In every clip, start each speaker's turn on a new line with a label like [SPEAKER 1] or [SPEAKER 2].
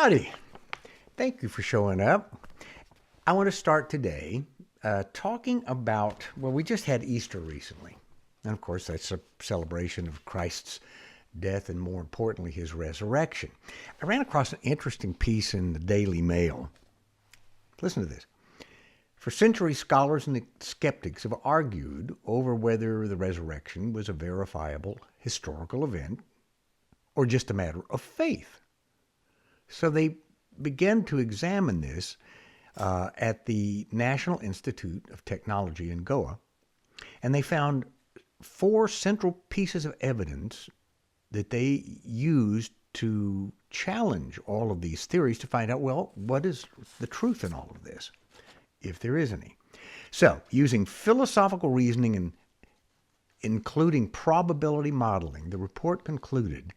[SPEAKER 1] Howdy. Thank you for showing up. I want to start today talking about, well, we just had Easter recently. And of course, that's a celebration of Christ's death and, more importantly, his resurrection. I ran across an interesting piece in the Daily Mail. Listen to this. For centuries, scholars and skeptics have argued over whether the resurrection was a verifiable historical event or just a matter of faith. So they began to examine this at the National Institute of Technology in Goa, and they found 4 central pieces of evidence that they used to challenge all of these theories to find out, well, what is the truth in all of this, if there is any. So, using philosophical reasoning and including probability modeling, the report concluded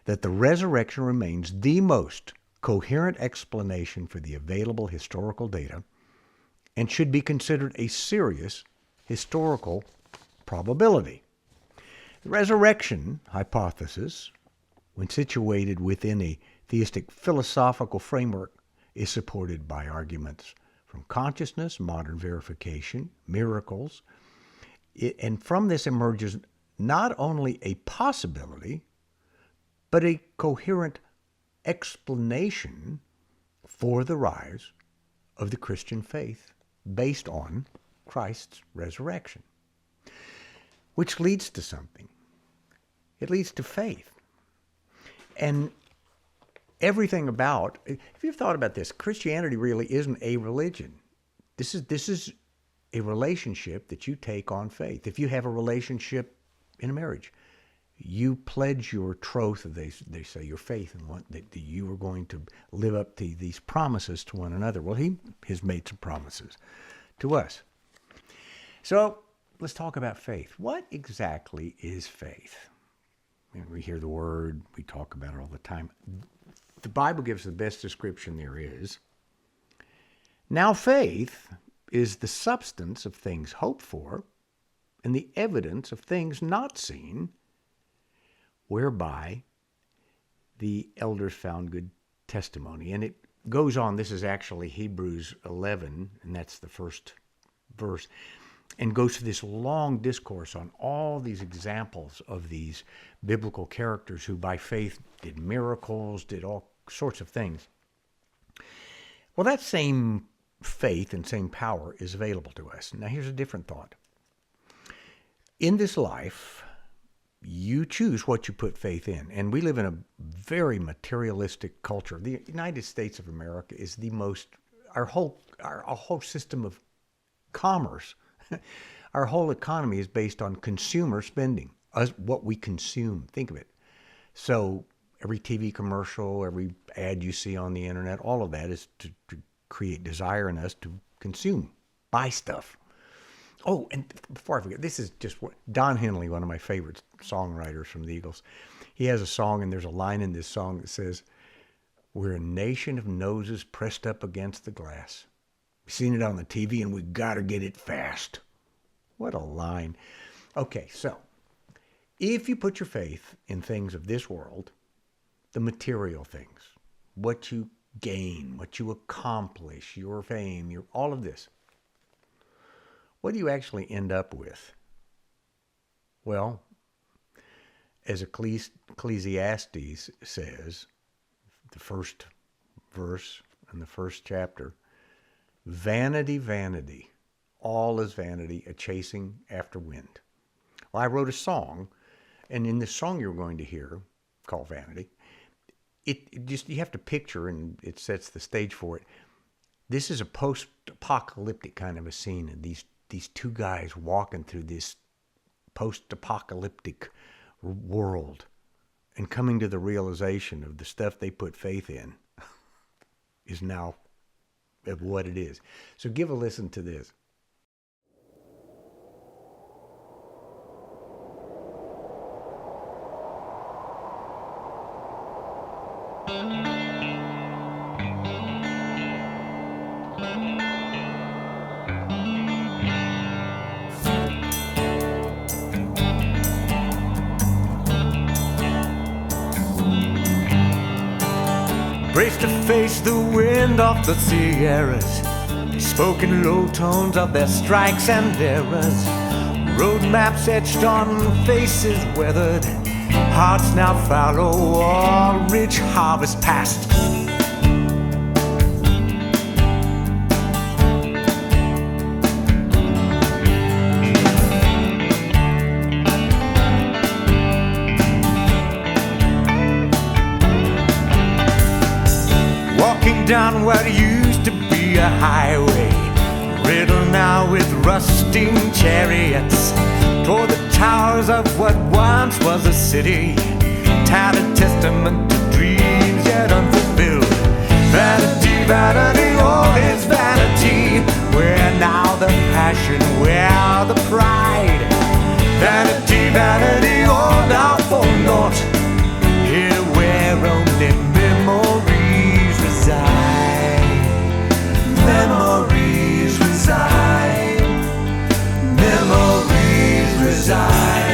[SPEAKER 1] that the resurrection remains the most coherent explanation for the available historical data and should be considered a serious historical probability. The resurrection hypothesis, when situated within a theistic philosophical framework, is supported by arguments from consciousness, modern verification, miracles, and from this emerges not only a possibility, but a coherent explanation for the rise of the Christian faith based on Christ's resurrection. Which leads to something. It leads to faith. And everything about, if you've thought about this, Christianity really isn't a religion. This is a relationship that you take on faith. If you have a relationship in a marriage, you pledge your troth, they say, your faith in one, that you are going to live up to these promises to one another. Well, he has made some promises to us. So let's talk about faith. What exactly is faith? We hear the word, we talk about it all the time. The Bible gives the best description there is. Now faith is the substance of things hoped for and the evidence of things not seen, whereby the elders found good testimony. And it goes on, this is actually Hebrews 11, and that's the first verse, and goes to this long discourse on all these examples of these biblical characters who by faith did miracles, did all sorts of things. Well, that same faith and same power is available to us. Now, here's a different thought. In this life, you choose what you put faith in. And we live in a very materialistic culture. The United States of America is the most, our whole system of commerce, our whole economy is based on consumer spending, what we consume. Think of it. So every TV commercial, every ad you see on the internet, all of that is to create desire in us to consume, buy stuff. Oh, and before I forget, this is just what Don Henley, one of my favorite songwriters from the Eagles, he has a song, and there's a line in this song that says, "We're a nation of noses pressed up against the glass. We've seen it on the TV, and we got to get it fast." What a line. Okay, so if you put your faith in things of this world, the material things, what you gain, what you accomplish, your fame, all of this, what do you actually end up with? Well, as Ecclesiastes says, the first verse in the first chapter, vanity, vanity, all is vanity, a chasing after wind. Well, I wrote a song, and in this song you're going to hear, called Vanity, it just, you have to picture, and it sets the stage for it. This is a post-apocalyptic kind of a scene, and these 2 guys walking through this post-apocalyptic world and coming to the realization of the stuff they put faith in is now of what it is. So give a listen to this.
[SPEAKER 2] race to face the wind off the Sierras. They spoke in low tones of their strikes and errors. Road maps etched on faces weathered, hearts now fallow, all rich harvest past. Walking down what used to be a highway, riddled now with rusting chariots, toward the towers of what once was a city, tattered testament to dreams yet unfulfilled. Vanity, vanity, all is vanity. Where now the passion, where the pride? Vanity, vanity, all now for naught. Here where only memories reside. Memories reside. Memories reside.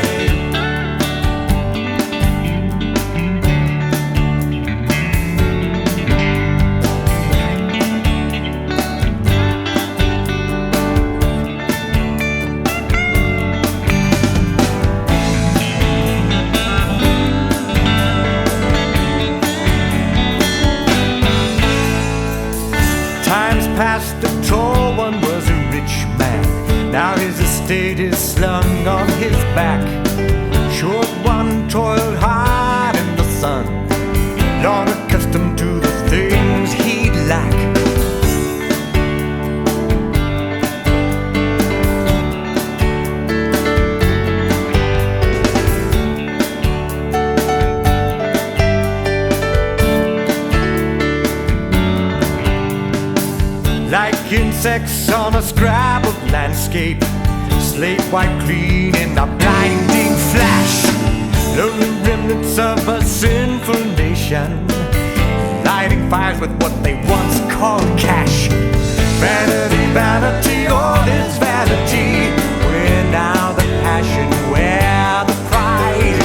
[SPEAKER 2] Times past, the tall one was a rich man. Now his estate is slung on his back. Short one toiled hard in the sun, long accustomed to the things he'd lack. Like insects on a scrabbled landscape, slate wiped clean in a blinding flash. Lonely remnants of a sinful nation, lighting fires with what they once called cash. Vanity, vanity, all is vanity. Where now the passion, where the pride?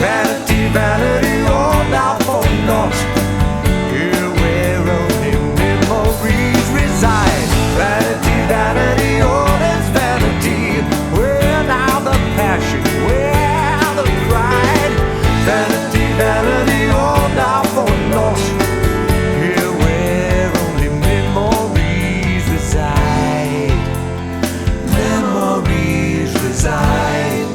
[SPEAKER 2] Vanity, vanity, all now for naught. Here where only memories reside. Vanity, vanity, all is vanity. Where now the passion, where the pride? Vanity, vanity, all now for naught. Here where only memories reside. Memories reside.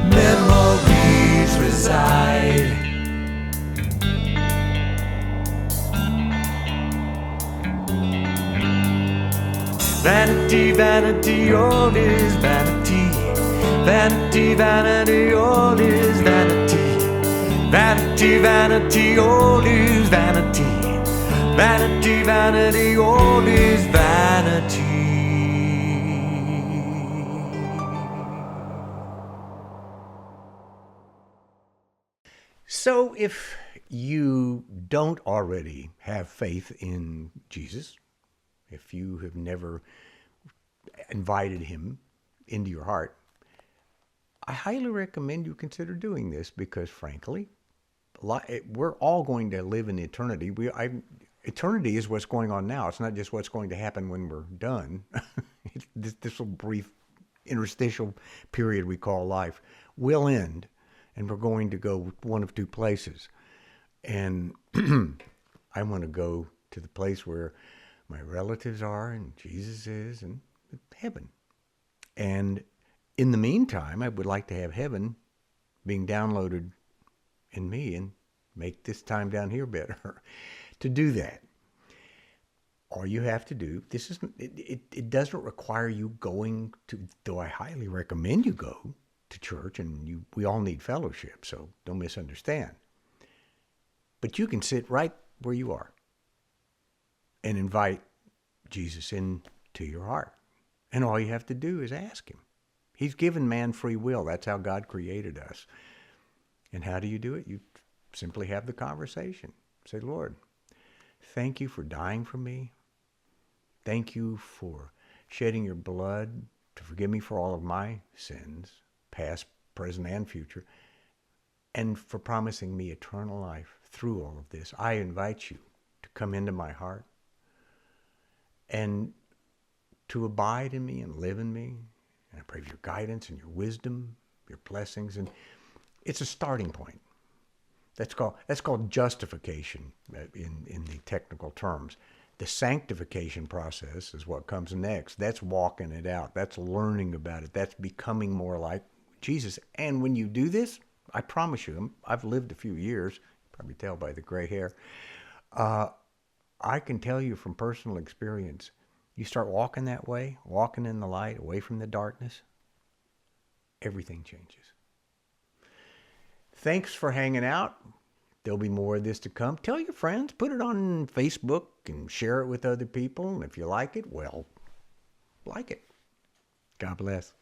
[SPEAKER 2] Memories reside. Vanity, vanity, all is vanity. Vanity, vanity, all is vanity. Vanity, vanity, all is vanity. Vanity, vanity, all is vanity.
[SPEAKER 1] So if you don't already have faith in Jesus, if you have never invited him into your heart, I highly recommend you consider doing this because, frankly, we're all going to live in eternity. Eternity is what's going on now. It's not just what's going to happen when we're done. This little brief interstitial period we call life will end, and we're going to go one of two places. And I want to go to the place where my relatives are and Jesus is, and heaven. And in the meantime, I would like to have heaven being downloaded in me and make this time down here better. To do that, all you have to do, it doesn't require you going to, though I highly recommend you go to church, and we all need fellowship, so don't misunderstand. But you can sit right where you are and invite Jesus into your heart. And all you have to do is ask him. He's given man free will. That's how God created us. And how do you do it? You simply have the conversation. Say, Lord, thank you for dying for me. Thank you for shedding your blood to forgive me for all of my sins, past, present, and future, and for promising me eternal life through all of this, I invite you to come into my heart and to abide in me and live in me. And I pray for your guidance and your wisdom, your blessings. And it's a starting point. That's called justification in the technical terms. The sanctification process is what comes next. That's walking it out. That's learning about it. That's becoming more like Jesus. And when you do this, I promise you, I've lived a few years, probably tell by the gray hair. I can tell you from personal experience, you start walking that way, walking in the light, away from the darkness, everything changes. Thanks for hanging out. There'll be more of this to come. Tell your friends, put it on Facebook and share it with other people. And if you like it, well, like it. God bless.